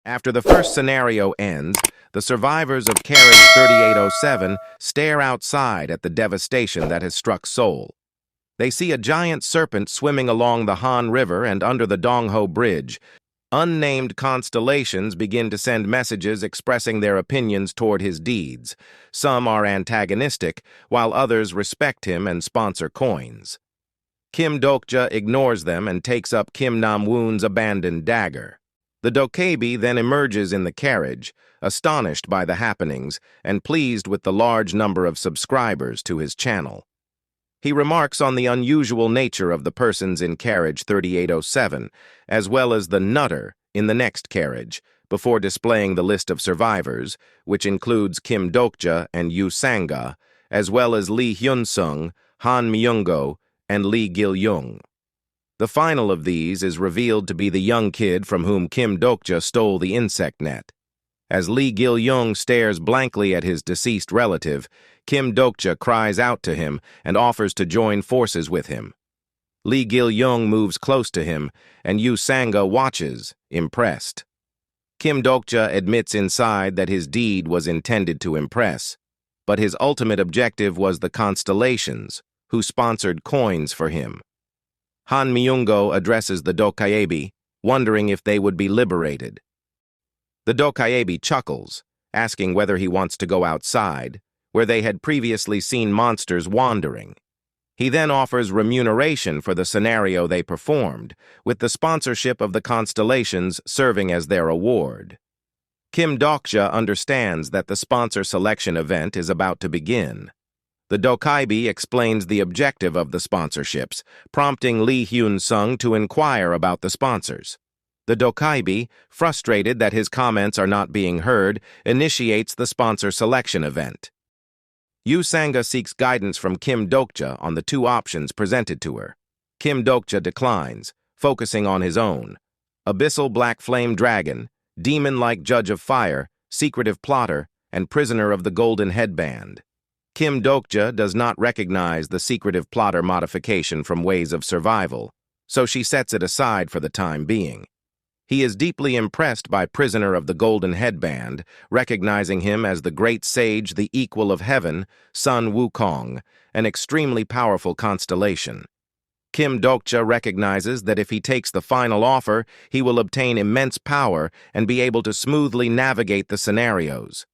After the first scenario ends, the survivors of Carriage 3807 stare outside at the devastation that has struck Seoul. They see a giant serpent swimming along the Han River and under the Dongho Bridge. Unnamed constellations begin to send messages expressing their opinions toward his deeds. Some are antagonistic, while others respect him and sponsor coins. Kim Dokja ignores them and takes up Kim Nam-woon's abandoned dagger. The Dokkaebi then emerges in the carriage, astonished by the happenings and pleased with the large number of subscribers to his channel. He remarks on the unusual nature of the persons in carriage 3807, as well as the nutter in the next carriage, before displaying the list of survivors, which includes Kim Dokja and Yu Sanga, as well as Lee Hyun-sung, Han Myung-go, and Lee Gil-young. The final of these is revealed to be the young kid from whom Kim Dokja stole the insect net. As Lee Gil-young stares blankly at his deceased relative, Kim Dokja cries out to him and offers to join forces with him. Lee Gil-young moves close to him, and Yu Sanga watches, impressed. Kim Dokja admits inside that his deed was intended to impress, but his ultimate objective was the constellations, who sponsored coins for him. Han Myung-go addresses the Dokkaebi, wondering if they would be liberated. The Dokkaebi chuckles, asking whether he wants to go outside, where they had previously seen monsters wandering. He then offers remuneration for the scenario they performed, with the sponsorship of the constellations serving as their award. Kim Dokja understands that the sponsor selection event is about to begin. The Dokkaebi explains the objective of the sponsorships, prompting Lee Hyun-sung to inquire about the sponsors. The Dokkaebi, frustrated that his comments are not being heard, initiates the sponsor selection event. Yu Sanga seeks guidance from Kim Dokja on the two options presented to her. Kim Dokja declines, focusing on his own: Abyssal Black Flame Dragon, Demon-like Judge of Fire, Secretive Plotter, and Prisoner of the Golden Headband. Kim Dokja does not recognize the Secretive Plotter modification from Ways of Survival, so she sets it aside for the time being. He is deeply impressed by Prisoner of the Golden Headband, recognizing him as the great sage, the equal of heaven, Sun Wukong, an extremely powerful constellation. Kim Dokja recognizes that if he takes the final offer, he will obtain immense power and be able to smoothly navigate the scenarios.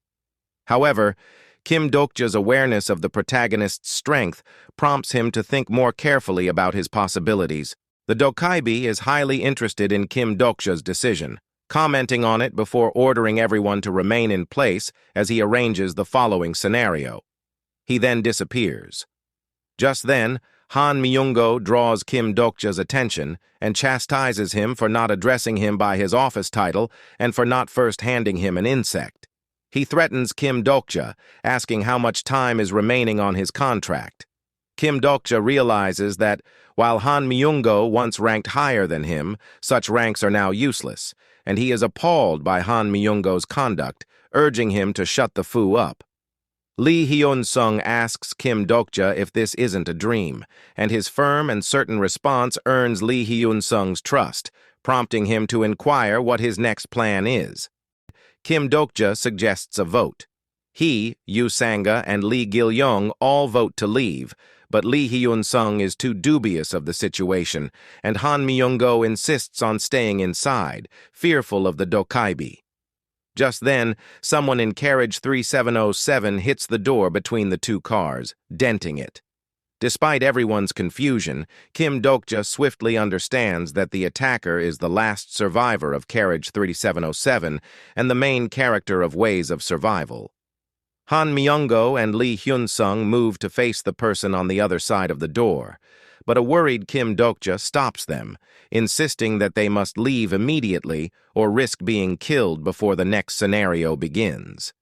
However, Kim Dokja's awareness of the protagonist's strength prompts him to think more carefully about his possibilities. The Dokkaebi is highly interested in Kim Dokja's decision, commenting on it before ordering everyone to remain in place as he arranges the following scenario. He then disappears. Just then, Han Myung-go draws Kim Dokja's attention and chastises him for not addressing him by his office title and for not first handing him an insect. He threatens Kim Dokja, asking how much time is remaining on his contract. Kim Dokja realizes that, while Han Myung-go once ranked higher than him, such ranks are now useless, and he is appalled by Han Myung-go's conduct, urging him to shut the foo up. Lee Hyun-sung asks Kim Dokja if this isn't a dream, and his firm and certain response earns Lee Hyun-sung's trust, prompting him to inquire what his next plan is. Kim Dokja suggests a vote. He, Yu Sanga, and Lee Gil-young all vote to leave, but Lee Hyun-sung is too dubious of the situation, and Han Myung-go insists on staying inside, fearful of the Dokkaebi. Just then, someone in carriage 3707 hits the door between the two cars, denting it. Despite everyone's confusion, Kim Dokja swiftly understands that the attacker is the last survivor of carriage 3707 and the main character of Ways of Survival. Han Myung-go and Lee Hyun-sung move to face the person on the other side of the door, but a worried Kim Dokja stops them, insisting that they must leave immediately or risk being killed before the next scenario begins.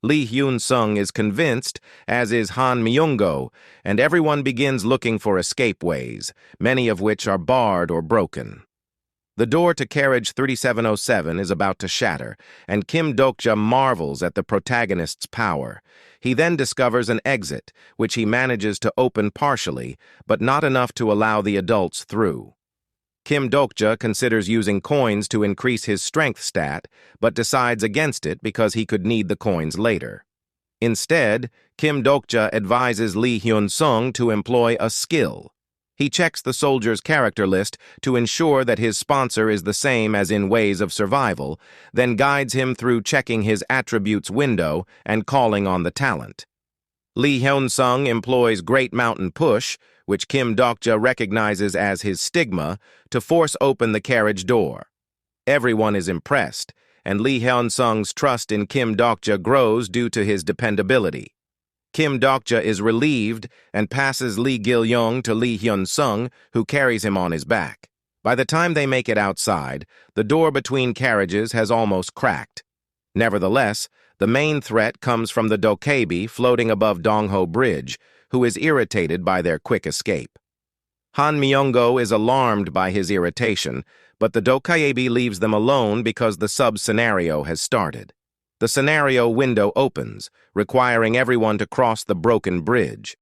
Lee Hyun-sung is convinced, as is Han Myung-go, and everyone begins looking for escape ways, many of which are barred or broken. The door to carriage 3707 is about to shatter, and Kim Dokja marvels at the protagonist's power. He then discovers an exit, which he manages to open partially, but not enough to allow the adults through. Kim Dokja considers using coins to increase his strength stat, but decides against it because he could need the coins later. Instead, Kim Dokja advises Lee Hyun-sung to employ a skill. He checks the soldier's character list to ensure that his sponsor is the same as in Ways of Survival, then guides him through checking his attributes window and calling on the talent. Lee Hyun-sung employs Great Mountain Push, which Kim Dokja recognizes as his stigma, to force open the carriage door. Everyone is impressed, and Lee Hyun-sung's trust in Kim Dokja grows due to his dependability. Kim Dokja is relieved and passes Lee Gil-young to Lee Hyun-sung, who carries him on his back. By the time they make it outside, the door between carriages has almost cracked. Nevertheless, the main threat comes from the Dokkaebi floating above Dongho Bridge, who is irritated by their quick escape. Han Myung-go is alarmed by his irritation, but the Dokkaebi leaves them alone because the sub-scenario has started. The scenario window opens, requiring everyone to cross the broken bridge.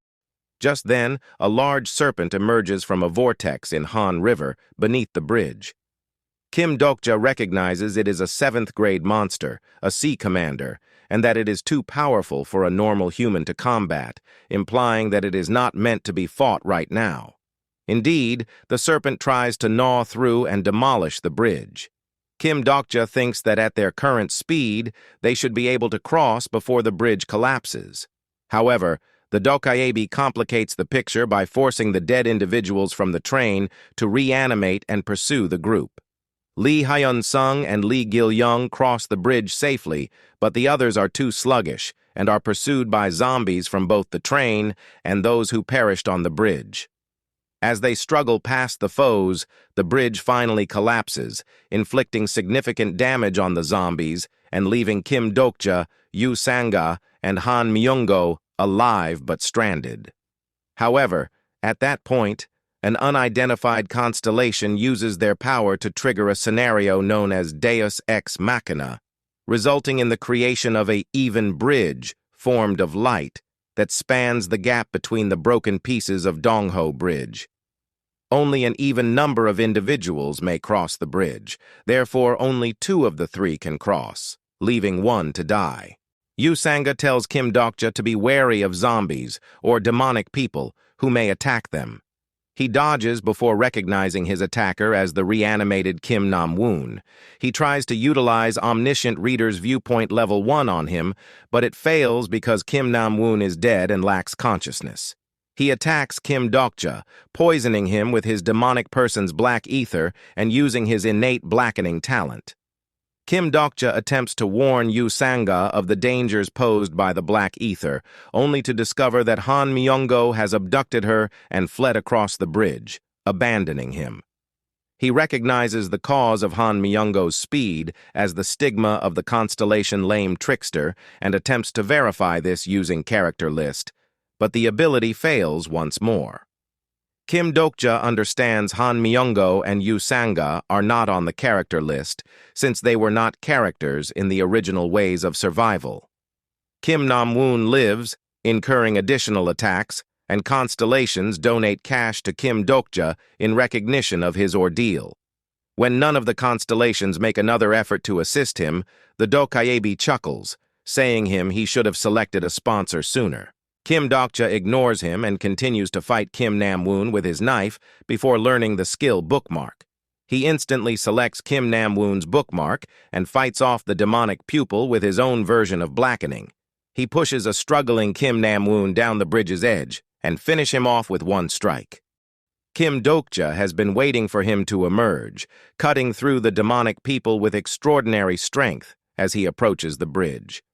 Just then, a large serpent emerges from a vortex in Han River beneath the bridge. Kim Dokja recognizes it is a 7th-grade monster, a sea commander, and that it is too powerful for a normal human to combat, implying that it is not meant to be fought right now. Indeed, the serpent tries to gnaw through and demolish the bridge. Kim Dokja thinks that at their current speed, they should be able to cross before the bridge collapses. However, the Dokkaebi complicates the picture by forcing the dead individuals from the train to reanimate and pursue the group. Lee Hyun-sung and Lee Gil-young cross the bridge safely, but the others are too sluggish and are pursued by zombies from both the train and those who perished on the bridge. As they struggle past the foes, the bridge finally collapses, inflicting significant damage on the zombies and leaving Kim Dokja, Yu Sanga, and Han Myung-go alive but stranded. However, at that point, an unidentified constellation uses their power to trigger a scenario known as Deus Ex Machina, resulting in the creation of an even bridge formed of light that spans the gap between the broken pieces of Dongho Bridge. Only an even number of individuals may cross the bridge, therefore only 2 of the 3 can cross, leaving 1 to die. Yu Sanga tells Kim Dokja to be wary of zombies or demonic people who may attack them. He dodges before recognizing his attacker as the reanimated Kim Nam-woon. He tries to utilize Omniscient Reader's Viewpoint Level 1 on him, but it fails because Kim Nam-woon is dead and lacks consciousness. He attacks Kim Dokja, poisoning him with his demonic person's black ether and using his innate blackening talent. Kim Dokja attempts to warn Yu Sanga of the dangers posed by the black ether, only to discover that Han Myung-go has abducted her and fled across the bridge, abandoning him. He recognizes the cause of Han Myung-go's speed as the stigma of the constellation Lame Trickster and attempts to verify this using character list, but the ability fails once more. Kim Dokja understands Han Myung-go and Yu Sanga are not on the character list since they were not characters in the original Ways of Survival. Kim Nam-woon lives, incurring additional attacks, and constellations donate cash to Kim Dokja in recognition of his ordeal. When none of the constellations make another effort to assist him, the Dokkaebi chuckles, saying he should have selected a sponsor sooner. Kim Dokja ignores him and continues to fight Kim Nam-woon with his knife before learning the skill bookmark. He instantly selects Kim Nam-woon's bookmark and fights off the demonic pupil with his own version of blackening. He pushes a struggling Kim Nam-woon down the bridge's edge and finishes him off with 1 strike. Kim Dokja has been waiting for him to emerge, cutting through the demonic people with extraordinary strength as he approaches the bridge.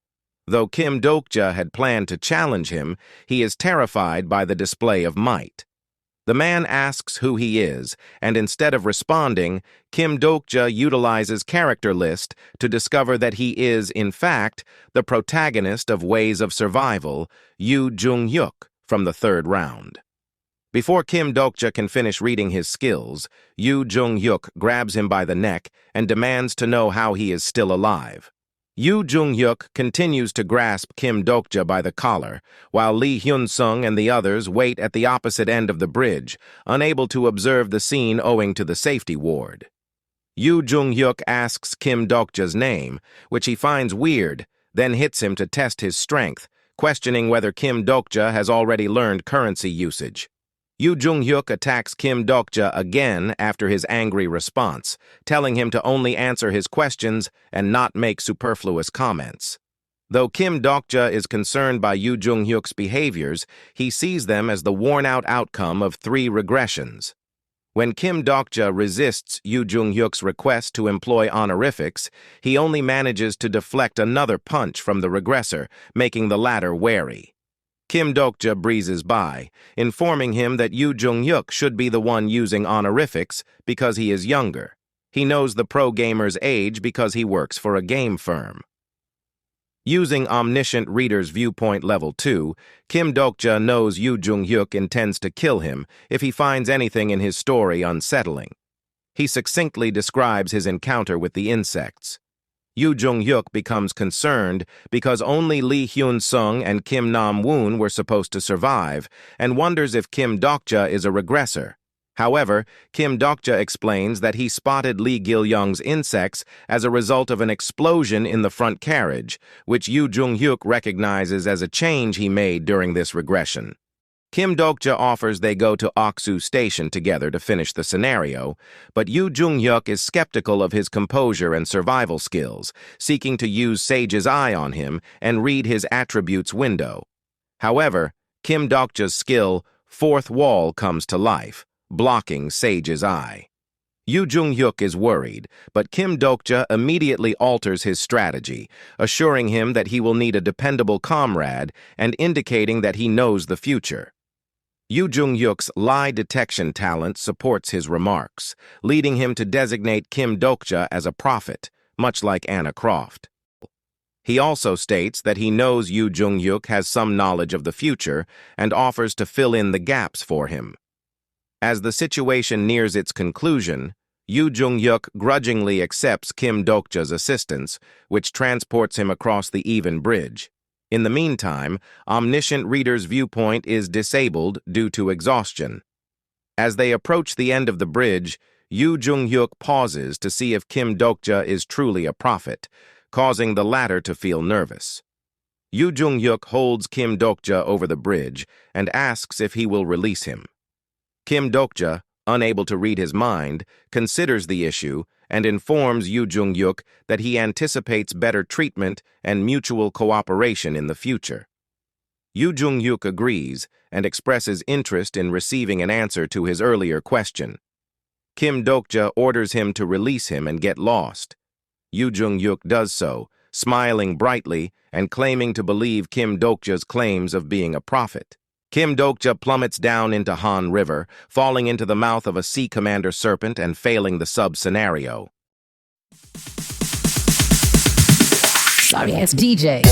Though Kim Dokja had planned to challenge him, he is terrified by the display of might. The man asks who he is, and instead of responding, Kim Dokja utilizes character list to discover that he is, in fact, the protagonist of Ways of Survival, Yoo Jung-hyuk, from the 3rd round. Before Kim Dokja can finish reading his skills, Yoo Jung-hyuk grabs him by the neck and demands to know how he is still alive. Yoo Jung-hyuk continues to grasp Kim Dokja by the collar, while Lee Hyun-sung and the others wait at the opposite end of the bridge, unable to observe the scene owing to the safety ward. Yoo Jung-hyuk asks Kim Dokja's name, which he finds weird, then hits him to test his strength, questioning whether Kim Dokja has already learned currency usage. Yoo Jung-hyuk attacks Kim Dokja again after his angry response, telling him to only answer his questions and not make superfluous comments. Though Kim Dokja is concerned by Yoo Jung-hyuk's behaviors, he sees them as the worn-out outcome of 3 regressions. When Kim Dokja resists Yoo Jung-hyuk's request to employ honorifics, he only manages to deflect another punch from the regressor, making the latter wary. Kim Dokja breezes by, informing him that Yoo Jung-hyuk should be the one using honorifics because he is younger. He knows the pro gamer's age because he works for a game firm. Using Omniscient Reader's Viewpoint Level 2, Kim Dokja knows Yoo Jung-hyuk intends to kill him if he finds anything in his story unsettling. He succinctly describes his encounter with the insects. Yoo Jung-hyuk becomes concerned because only Lee Hyun-sung and Kim Nam-woon were supposed to survive, and wonders if Kim Dokja is a regressor. However, Kim Dokja explains that he spotted Lee Gil-young's insects as a result of an explosion in the front carriage, which Yoo Jung-hyuk recognizes as a change he made during this regression. Kim Dokja offers they go to Oksu Station together to finish the scenario, but Yoo Jung-hyuk is skeptical of his composure and survival skills, seeking to use Sage's eye on him and read his attributes window. However, Kim Dokja's skill, Fourth Wall, comes to life, blocking Sage's eye. Yoo Jung-hyuk is worried, but Kim Dokja immediately alters his strategy, assuring him that he will need a dependable comrade and indicating that he knows the future. Yoo Jung-hyuk's lie detection talent supports his remarks, leading him to designate Kim Dokja as a prophet, much like Anna Croft. He also states that he knows Yoo Jung-hyuk has some knowledge of the future and offers to fill in the gaps for him. As the situation nears its conclusion, Yoo Jung-hyuk grudgingly accepts Kim Dokja's assistance, which transports him across the even bridge. In the meantime, Omniscient Reader's Viewpoint is disabled due to exhaustion. As they approach the end of the bridge, Yoo Jung-hyuk pauses to see if Kim Dokja is truly a prophet, causing the latter to feel nervous. Yoo Jung-hyuk holds Kim Dokja over the bridge and asks if he will release him. Kim Dokja, unable to read his mind, considers the issue and informs Yoo Jung-hyuk that he anticipates better treatment and mutual cooperation in the future. Yoo Jung-hyuk agrees and expresses interest in receiving an answer to his earlier question. Kim Dokja orders him to release him and get lost. Yoo Jung-hyuk does so, smiling brightly and claiming to believe Kim Dokja's claims of being a prophet. Kim Dokja plummets down into Han River, falling into the mouth of a Sea Commander serpent and failing the sub-scenario. Sorry, it's DJ.